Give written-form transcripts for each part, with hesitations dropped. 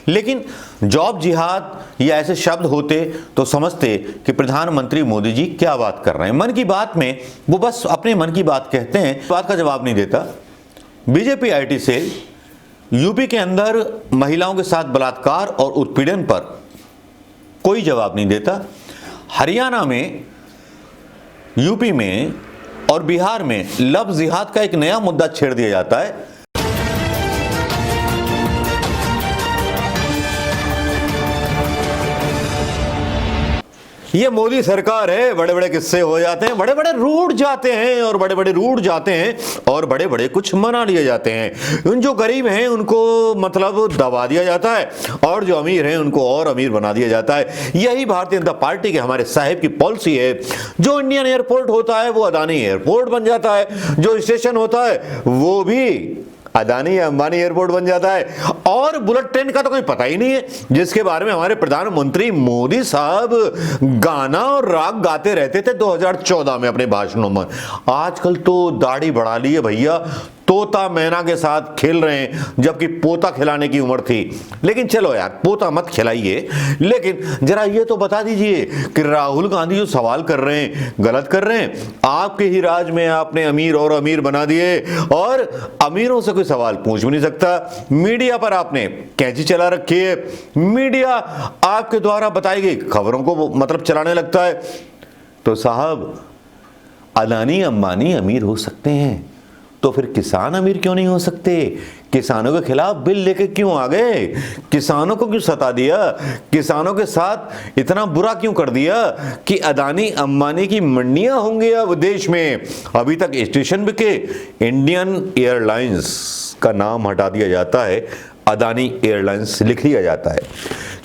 लेकिन जॉब जिहाद या ऐसे शब्द होते तो समझते कि प्रधानमंत्री मोदी जी क्या बात कर रहे हैं। मन की बात में वो बस अपने मन की बात कहते हैं, बात का जवाब नहीं देता। बीजेपी आईटी सेल यूपी के अंदर महिलाओं के साथ बलात्कार और उत्पीड़न पर कोई जवाब नहीं देता। हरियाणा में, यूपी में और बिहार में लव जिहाद का एक नया मुद्दा छेड़ दिया जाता है। ये मोदी सरकार है, बड़े बड़े किस्से हो जाते हैं, बड़े बड़े रूठ जाते हैं और बड़े बड़े रूठ जाते हैं और बड़े बड़े कुछ मना लिए जाते हैं। उन जो गरीब हैं उनको मतलब दबा दिया जाता है और जो अमीर हैं उनको और अमीर बना दिया जाता है। यही भारतीय जनता पार्टी के हमारे साहिब की पॉलिसी है। जो इंडियन एयरपोर्ट होता है वो अदानी एयरपोर्ट बन जाता है, जो स्टेशन होता है वो भी अदानी या अंबानी एयरपोर्ट बन जाता है। और बुलेट ट्रेन का तो कोई पता ही नहीं है, जिसके बारे में हमारे प्रधानमंत्री मोदी साहब गाना और राग गाते रहते थे 2014 में अपने भाषणों में। आजकल तो दाढ़ी बढ़ा ली है भैया, तोता मैना के साथ खेल रहे हैं, जबकि पोता खिलाने की उम्र थी। लेकिन चलो यार, पोता मत खिलाइए, लेकिन जरा ये तो बता दीजिए कि राहुल गांधी जो सवाल कर रहे हैं गलत कर रहे हैं। आपके ही राज में आपने अमीर और अमीर बना दिए और अमीरों से कोई सवाल पूछ भी नहीं सकता। मीडिया पर आपने कैंची चला रखी है, मीडिया आपके द्वारा बताई गई खबरों को मतलब चलाने लगता है। तो साहब, अदानी अंबानी अमीर हो सकते हैं तो फिर किसान अमीर क्यों नहीं हो सकते? किसानों के खिलाफ बिल लेके क्यों आ गए? किसानों को क्यों सता दिया? किसानों के साथ इतना बुरा क्यों कर दिया कि अदानी अंबानी की मंडियां होंगी अब देश में? अभी तक स्टेशन बिके, इंडियन एयरलाइंस का नाम हटा दिया जाता है, अदानी एयरलाइंस लिख दिया जाता है।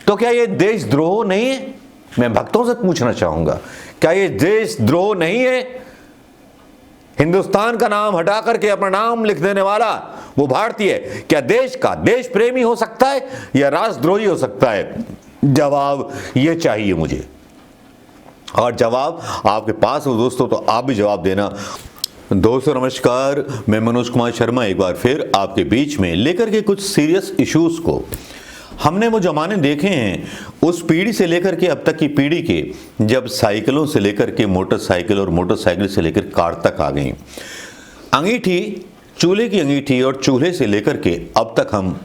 तो क्या ये देशद्रोह नहीं है? मैं भक्तों से पूछना चाहूंगा, क्या ये देशद्रोह नहीं है? हिंदुस्तान का नाम हटा करके अपना नाम लिख देने वाला वो भारतीय क्या देश का देश प्रेमी हो सकता है या राष्ट्रद्रोही हो सकता है? जवाब ये चाहिए मुझे, और जवाब आपके पास हो दोस्तों, तो आप भी जवाब देना। दोस्तों नमस्कार, मैं मनोज कुमार शर्मा एक बार फिर आपके बीच में लेकर के कुछ सीरियस इश्यूज को। हमने वो जमाने देखे हैं, उस पीढ़ी से लेकर के अब तक की पीढ़ी के, जब साइकिलों से लेकर के मोटरसाइकिल और मोटरसाइकिल से लेकर कार तक आ गई। अंगीठी, चूल्हे की अंगीठी और चूल्हे से लेकर के अब तक हम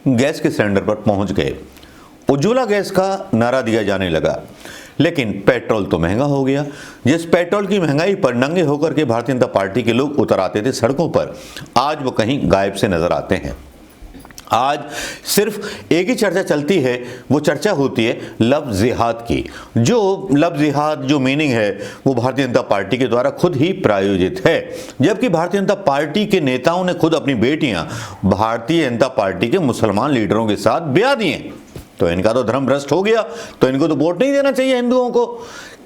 गैस के सिलेंडर पर पहुंच गए। उज्ज्वला गैस का नारा दिया जाने लगा, लेकिन पेट्रोल तो महंगा हो गया। जिस पेट्रोल की महंगाई पर नंगे होकर के भारतीय जनता पार्टी के लोग उतर आते थे सड़कों पर, आज वो कहीं गायब से नजर आते हैं। आज सिर्फ एक ही चर्चा चलती है, वो चर्चा होती है लव जिहाद की। जो लव जिहाद जो मीनिंग है वो भारतीय जनता पार्टी के द्वारा खुद ही प्रायोजित है, जबकि भारतीय जनता पार्टी के नेताओं ने खुद अपनी बेटियां भारतीय जनता पार्टी के मुसलमान लीडरों के साथ ब्याह दी हैं। तो इनका तो धर्म भ्रष्ट हो गया, तो इनको तो वोट नहीं देना चाहिए हिंदुओं को।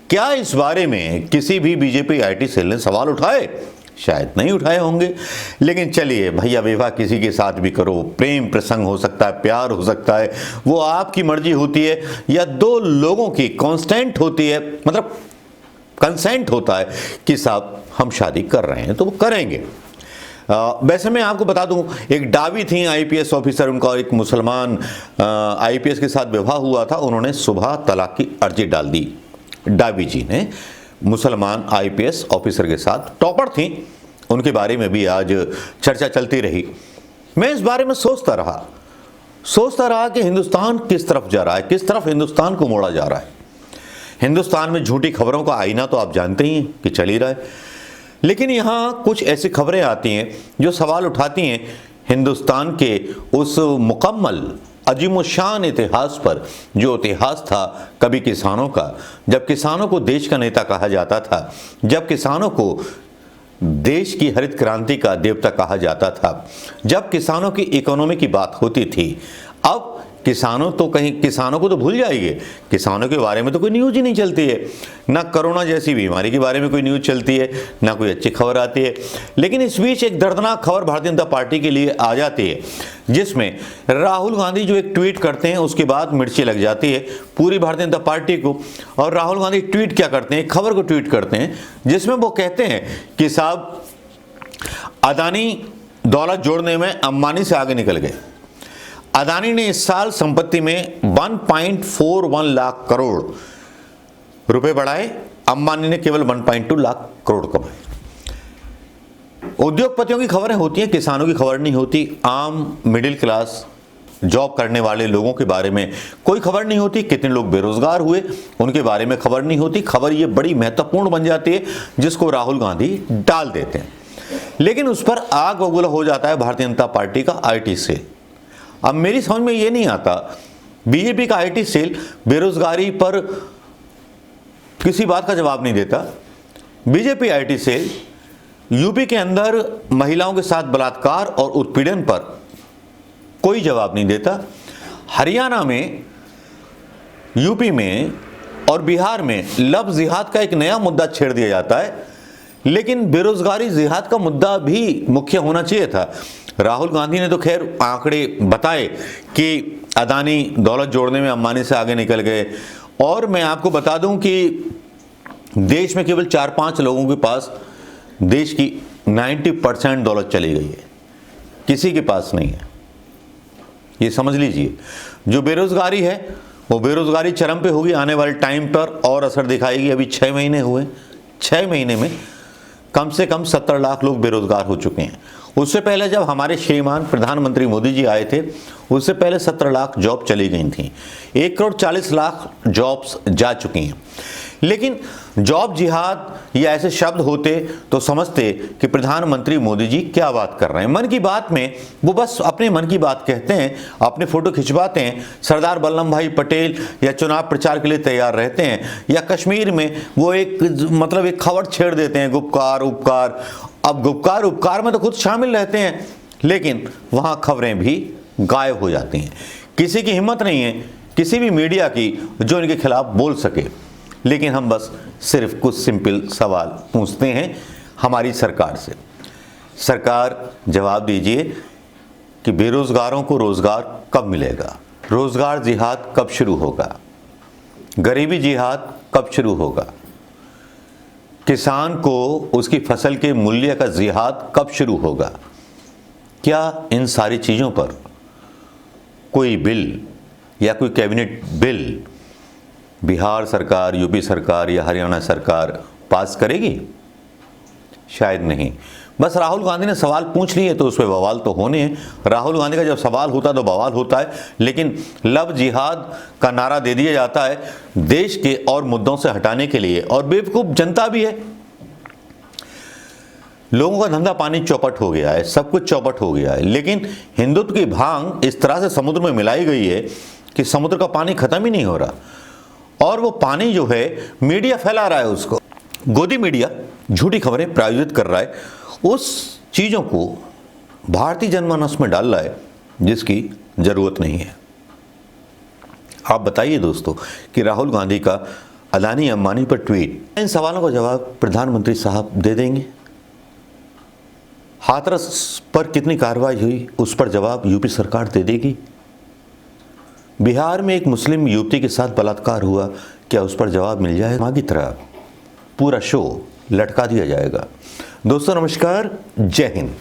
क्या इस बारे में किसी भी बीजेपी आईटी सेल ने सवाल उठाए? शायद नहीं उठाए होंगे। लेकिन चलिए भैया, विवाह किसी के साथ भी करो, प्रेम प्रसंग हो सकता है, प्यार हो सकता है, वो आपकी मर्जी होती है या दो लोगों की कांस्टेंट होती है, मतलब कंसेंट होता है कि साहब हम शादी कर रहे हैं तो वो करेंगे। वैसे मैं आपको बता दूं, एक डावी थी आईपीएस ऑफिसर, उनका एक मुसलमान आईपीएस के साथ विवाह हुआ था, उन्होंने सुबह तलाक की अर्जी डाल दी। डावी जी ने मुसलमान आईपीएस ऑफिसर के साथ, टॉपर थी, उनके बारे में भी आज चर्चा चलती रही। मैं इस बारे में सोचता रहा कि हिंदुस्तान किस तरफ जा रहा है, किस तरफ हिंदुस्तान को मोड़ा जा रहा है। हिंदुस्तान में झूठी खबरों का आईना तो आप जानते ही हैं कि चल ही रहा है, लेकिन यहाँ कुछ ऐसी खबरें आती हैं जो सवाल उठाती हैं हिंदुस्तान के उस मुकम्मल अजीमोशान इतिहास पर, जो इतिहास था कभी किसानों का, जब किसानों को देश का नेता कहा जाता था, जब किसानों को देश की हरित क्रांति का देवता कहा जाता था, जब किसानों की इकोनॉमी की बात होती थी। अब किसानों को तो भूल जाइए, किसानों के बारे में तो कोई न्यूज़ ही नहीं चलती है, ना कोरोना जैसी बीमारी के बारे में कोई न्यूज़ चलती है, ना कोई अच्छी खबर आती है। लेकिन इस बीच एक दर्दनाक खबर भारतीय जनता पार्टी के लिए आ जाती है, जिसमें राहुल गांधी जो एक ट्वीट करते हैं उसके बाद मिर्ची लग जाती है पूरी भारतीय जनता पार्टी को। और राहुल गांधी ट्वीट क्या करते हैं, खबर को ट्वीट करते हैं, जिसमें वो कहते हैं कि साहब अदानी दौलत जोड़ने में अंबानी से आगे निकल गए। अदानी ने इस साल संपत्ति में 1.41 लाख करोड़ रुपए बढ़ाए, अंबानी ने केवल 1.2 लाख करोड़ कमाए। उद्योगपतियों की खबरें होती हैं, किसानों की खबर नहीं होती। आम मिडिल क्लास जॉब करने वाले लोगों के बारे में कोई खबर नहीं होती। कितने लोग बेरोजगार हुए उनके बारे में खबर नहीं होती। खबर ये बड़ी महत्वपूर्ण बन जाती है जिसको राहुल गांधी डाल देते हैं, लेकिन उस पर आग बबूला हो जाता है भारतीय जनता पार्टी का आईटी सेल। अब मेरी समझ में ये नहीं आता, बीजेपी का आईटी सेल बेरोजगारी पर किसी बात का जवाब नहीं देता। बीजेपी आईटी सेल यूपी के अंदर महिलाओं के साथ बलात्कार और उत्पीड़न पर कोई जवाब नहीं देता। हरियाणा में, यूपी में और बिहार में लव जिहाद का एक नया मुद्दा छेड़ दिया जाता है, लेकिन बेरोजगारी जिहाद का मुद्दा भी मुख्य होना चाहिए था। राहुल गांधी ने तो खैर आंकड़े बताए कि अदानी दौलत जोड़ने में अंबानी से आगे निकल गए, और मैं आपको बता दूं कि देश में केवल 4-5 लोगों के पास देश की 90% दौलत चली गई है, किसी के पास नहीं है। ये समझ लीजिए, जो बेरोजगारी है वो बेरोजगारी चरम पे होगी, आने वाले टाइम पर और असर दिखाएगी। अभी 6 महीने हुए, 6 महीने में कम से कम 70 लाख लोग बेरोजगार हो चुके हैं। उससे पहले जब हमारे श्रीमान प्रधानमंत्री मोदी जी आए थे, उससे पहले 17 लाख जॉब चली गई थी। 1,40,00,000 जॉब्स जा चुकी हैं। लेकिन जॉब जिहाद या ऐसे शब्द होते तो समझते कि प्रधानमंत्री मोदी जी क्या बात कर रहे हैं। मन की बात में वो बस अपने मन की बात कहते हैं, अपने फोटो खिंचवाते हैं, सरदार वल्लभ भाई पटेल या चुनाव प्रचार के लिए तैयार रहते हैं, या कश्मीर में वो एक खबर छेड़ देते हैं, गुपकार उपकार। अब गुपकार उपकार में तो खुद शामिल रहते हैं, लेकिन वहां खबरें भी गायब हो जाती हैं। किसी की हिम्मत नहीं है, किसी भी मीडिया की, जो इनके खिलाफ बोल सके। लेकिन हम बस सिर्फ कुछ सिंपल सवाल पूछते हैं हमारी सरकार से। सरकार जवाब दीजिए कि बेरोजगारों को रोजगार कब मिलेगा, रोजगार जिहाद कब शुरू होगा, गरीबी जिहाद कब शुरू होगा, किसान को उसकी फसल के मूल्य का जिहाद कब शुरू होगा। क्या इन सारी चीज़ों पर कोई बिल या कोई कैबिनेट बिल बिहार सरकार, यूपी सरकार या हरियाणा सरकार पास करेगी? शायद नहीं। बस राहुल गांधी ने सवाल पूछ लिए तो उस पर बवाल तो होने हैं। राहुल गांधी का जब सवाल होता है तो बवाल होता है, लेकिन लव जिहाद का नारा दे दिया जाता है देश के और मुद्दों से हटाने के लिए। और बेवकूफ़ जनता भी है, लोगों का धंधा पानी चौपट हो गया है, सब कुछ चौपट हो गया है। लेकिन हिंदुत्व की भांग इस तरह से समुद्र में मिलाई गई है कि समुद्र का पानी खत्म ही नहीं हो रहा, और वो पानी जो है मीडिया फैला रहा है, उसको गोदी मीडिया झूठी खबरें प्रायोजित कर रहा है, उस चीज़ों को भारतीय जनमानस में डाल रहा है जिसकी ज़रूरत नहीं है। आप बताइए दोस्तों कि राहुल गांधी का अदानी अंबानी पर ट्वीट, इन सवालों का जवाब प्रधानमंत्री साहब दे देंगे? हाथरस पर कितनी कार्रवाई हुई उस पर जवाब यूपी सरकार दे देगी? बिहार में एक मुस्लिम युवती के साथ बलात्कार हुआ, क्या उस पर जवाब मिल जाएगा? मां की तरह पूरा शो लटका दिया जाएगा। दोस्तों नमस्कार, जय हिंद।